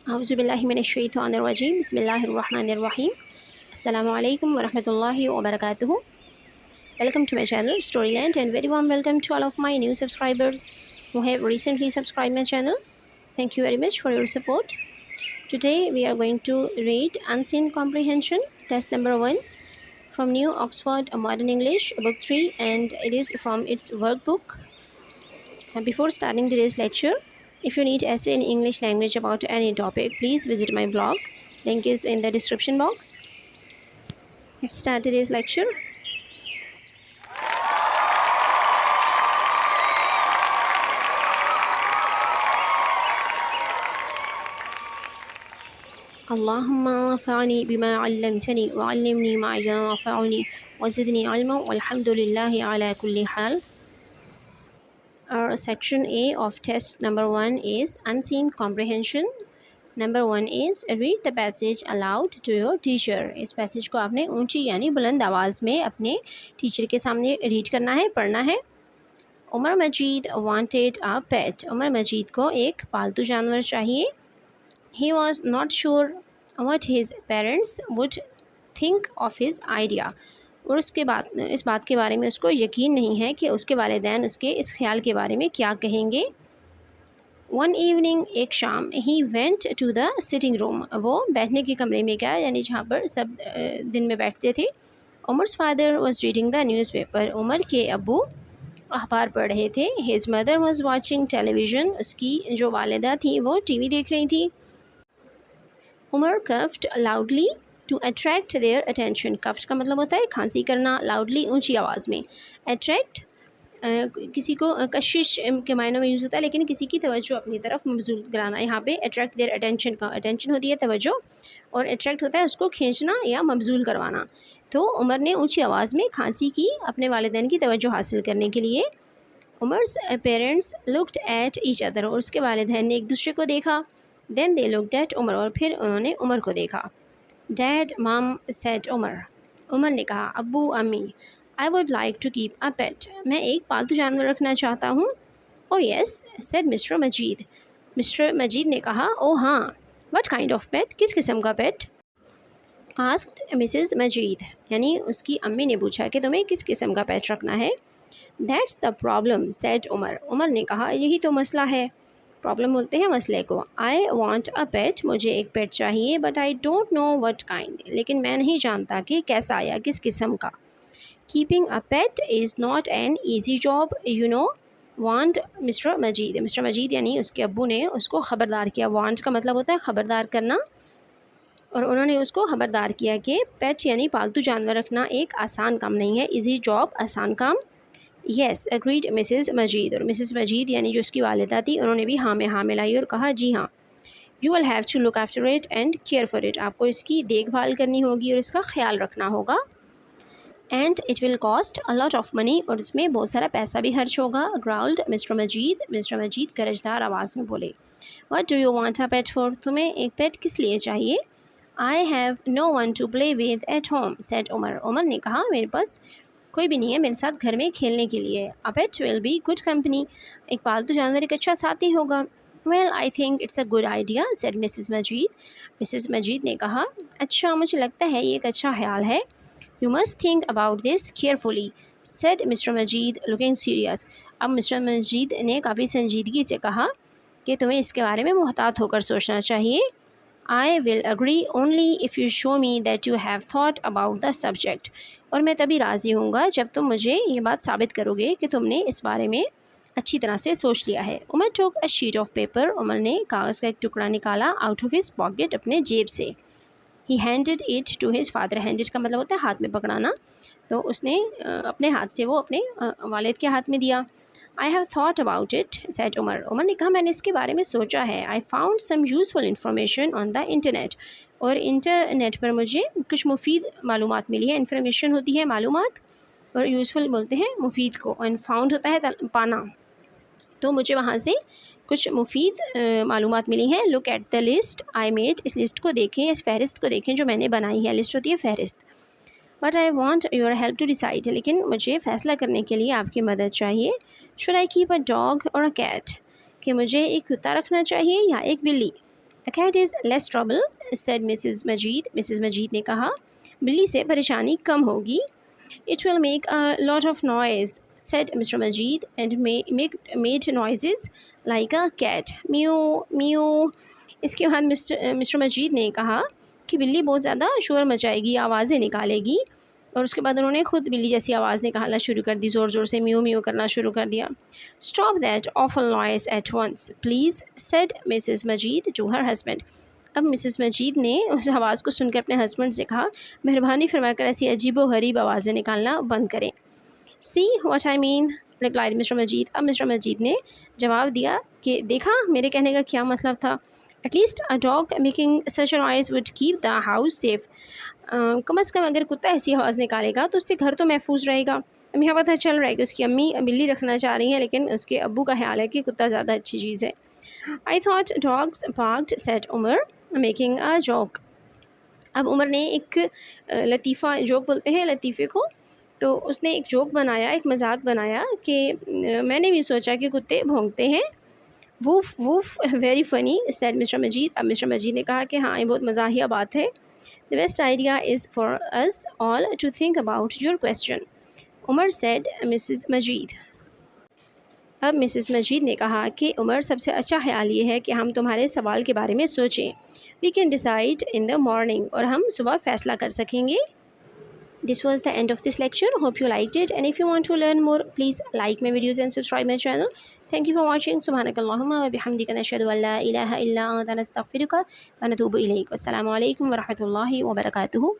औज़ुबिल्लाहिमिनश्शैतानिर्रजीम बिस्मिल्लाहिर्रहमानिर्रहीम अस्सलामु अलैकुम वरहमतुल्लाहि वबरकातुहू। Welcome to my channel Storyland and very warm welcome to all of my new subscribers who have recently subscribed my channel. Thank you very much for your support. Today we are going to read Unseen Comprehension test number 1 from New Oxford Modern English book 3, and it is from its workbook. And before starting today's lecture, if you need essay in English language about any topic, please visit my blog. Link is in the description box. Let's start today's lecture. Allahumma anfa'ni bima 'allamtani wa 'allimni ma yanfa'uni wa zidni 'ilman walhamdulillahi ala kulli hal. Our section A of test number 1 is Unseen Comprehension. Number 1 is read the passage aloud to your teacher. इस passage को आपने ऊंची यानी बुलंद आवाज़ में अपने teacher के सामने रीड करना है, पढ़ना है। उमर मजीद वांटेड अ पेट। उमर मजीद को एक पालतू जानवर चाहिए। He was not sure what his parents would think of his idea. और इस बात के बारे में उसको यकीन नहीं है कि उसके वालिदैन उसके इस ख्याल के बारे में क्या कहेंगे। वन इवनिंग, एक शाम, he went to the sitting room. वो बैठने के कमरे में गया, यानी जहाँ पर सब दिन में बैठते थे। Umar's father was reading the newspaper. Umar के अब्बू अखबार पढ़ रहे थे। His mother was watching television. उसकी जो वालिदा थी वो टीवी देख रही थी। Umar coughed loudly to attract their attention. Coughed का मतलब होता है खांसी करना, लाउडली ऊँची आवाज़ में। अट्रैक्ट किसी को कशिश के मायनों में यूज़ होता है, लेकिन किसी की तवज्जो अपनी तरफ मबजूल कराना। यहाँ पे अट्रैक्ट देयर अटेंशन का अटेंशन होती है तवज्जो, और अट्रैक्ट होता है उसको खींचना या मबजूल करवाना। तो उमर ने ऊंची आवाज़ में खांसी की अपने वालिदैन की तवज्जो हासिल करने के लिए। Umar's parents looked at each other. और उसके वालिदैन ने एक दूसरे को देखा। Then they looked at Umar. और फिर उन्होंने उमर को देखा। डैड मम सेड उमर। उमर ने कहा, अब्बू अम्मी, I would like to keep a pet. मैं एक पालतू जानवर रखना चाहता हूँ। Oh yes said mister Majid. Mister Majid ने कहा, ओ हाँ। What kind of pet? किस किस्म का पेट? आस्क्ड मिसेस मजीद, यानी उसकी अम्मी ने पूछा कि तुम्हें किस किस्म का पेट रखना है। That's the problem said Umar. Umar ने कहा, यही तो मसला है। प्रॉब्लम बोलते हैं मसले को। आई वॉन्ट अ पेट। मुझे एक पेट चाहिए, but I don't know what kind. लेकिन मैं नहीं जानता कि कैसा या किस किस्म का। Keeping a pet is not an easy job, you know, warned Mr. Majid. Mister Majid यानी उसके अब्बू ने उसको ख़बरदार किया। वांट का मतलब होता है ख़बरदार करना, और उन्होंने उसको ख़बरदार किया कि पेट यानी पालतू जानवर रखना एक आसान काम नहीं है। इजी जॉब, आसान काम। येस एग्रीड मिसेस मजीद। और मिसेस मजीद यानी जो उसकी वालिदा थी, उन्होंने भी हाँ में हाँ मिलाई और कहा, जी हाँ। You will have to look after it and care for it. आपको इसकी देखभाल करनी होगी और इसका ख्याल रखना होगा। And it will cost a lot of money. और इसमें बहुत सारा पैसा भी खर्च होगा। ग्राउल्ड मिस्टर मजीद। मिस्टर मजीद गरजदार आवाज़ में बोले, what do you want a pet for? तुम्हें एक पेट किस लिए चाहिए? I have no one to play with at home said Umar. Umar ने कहा, मेरे पास कोई भी नहीं है मेरे साथ घर में खेलने के लिए। A pet will be good company. एक पालतू जानवर एक अच्छा साथी होगा। Well I think it's a good idea said Mrs Majid. Missus Majid ने कहा, अच्छा मुझे लगता है ये एक अच्छा ख्याल है। You must think about this carefully, said Mr. Majid, looking serious. अब मिस्टर मजीद ने काफ़ी संजीदगी से कहा कि तुम्हें इसके बारे में मुहतात होकर सोचना चाहिए। I will agree only if you show me that you have thought about the subject. और मैं तभी राज़ी होऊंगा जब तुम मुझे ये बात साबित करोगे कि तुमने इस बारे में अच्छी तरह से सोच लिया है। Umar took a sheet of paper. Umar ने कागज़ का एक टुकड़ा निकाला out of his pocket, अपने जेब से। He handed it to his father. Handed का मतलब होता है हाथ में पकड़ाना। तो उसने अपने हाथ से वो अपने वालिद के हाथ में दिया। I have thought about it said Umar. Umar ने कहा, मैंने इसके बारे में सोचा है। I found some useful information on the internet. और इंटरनेट पर मुझे कुछ मुफीद मालूमात मिली है। इन्फॉर्मेशन होती है मालूमात, और यूज़फुल बोलते हैं मुफीद को, और फाउंड होता है पाना। तो मुझे वहाँ से कुछ मुफीद मालूमात मिली हैं। Look at the list I made. इस लिस्ट को देखें, इस फहरिस्त को देखें जो मैंने बनाई है। लिस्ट होती है फहरिस्त। But I want your help to decide. लेकिन मुझे फ़ैसला करने के लिए आपकी मदद चाहिए। Should I keep a dog और अ कैट? कि मुझे एक कुत्ता रखना चाहिए या एक बिल्ली? The cat is less trouble said Mrs Majid. Missus Majid ने कहा बिल्ली से परेशानी कम होगी। It will make a lot of noise said mister Majid and made noises like a cat mew mew. इसके बाद मिस्टर मजीद ने कहा कि बिल्ली बहुत ज़्यादा शोर मचाएगी, आवाज़ें निकालेगी। और उसके बाद उन्होंने खुद बिल्ली जैसी आवाज़ निकालना शुरू कर दी, ज़ोर ज़ोर से म्यू म्यू करना शुरू कर दिया। Stop that awful noise at once please said Mrs Majid to her husband. अब मिसेस मजीद ने उस आवाज़ को सुनकर अपने हस्बैंड से कहा मेहरबानी फरमाकर ऐसी अजीब व गरीब आवाज़ें निकालना बंद करें। See what I mean replied mister Majid. अब मिस्टर मजीद ने जवाब दिया कि देखा मेरे कहने का क्या मतलब था। At least a dog making such noise would keep the house safe. कम अज़ कम अगर कुत्ता ऐसी आवाज़ निकालेगा तो उससे घर तो महफूज रहेगा। अब यहाँ पता चल रहा है कि उसकी अम्मी बिल्ली रखना चाह रही हैं, लेकिन उसके अब्बू का ख्याल है कि कुत्ता ज़्यादा अच्छी चीज़ है। I thought dogs barked said Umar making a joke. अब उमर ने एक लतीफ़ा, जोक बोलते हैं लतीफ़े को, तो उसने एक जोक बनाया, एक मजाक बनाया कि मैंने भी सोचा कि कुत्ते भौंकते हैं। Woof woof very funny said mister Majid. अब मिस्टर मजीद ने कहा कि हाँ ये बहुत मज़ाहिया बात है। The best idea is for us all to think about your question Umar said Mrs Majid. अब मिसेस मजीद ने कहा कि उमर सबसे अच्छा ख्याल ये है कि हम तुम्हारे सवाल के बारे में सोचें। We can decide in the morning, और हम सुबह फ़ैसला कर सकेंगे। This was the end of this lecture. Hope you liked it, and if you want to learn more, please like my videos and subscribe my channel. Thank you for watching. Subhanakallahumma wa bihamdika nashhadu an la ilaha illa anta nastaghfiruka wa natubu ilayk. Wassalamu alaikum wa rahmatullahi wa barakatuhu.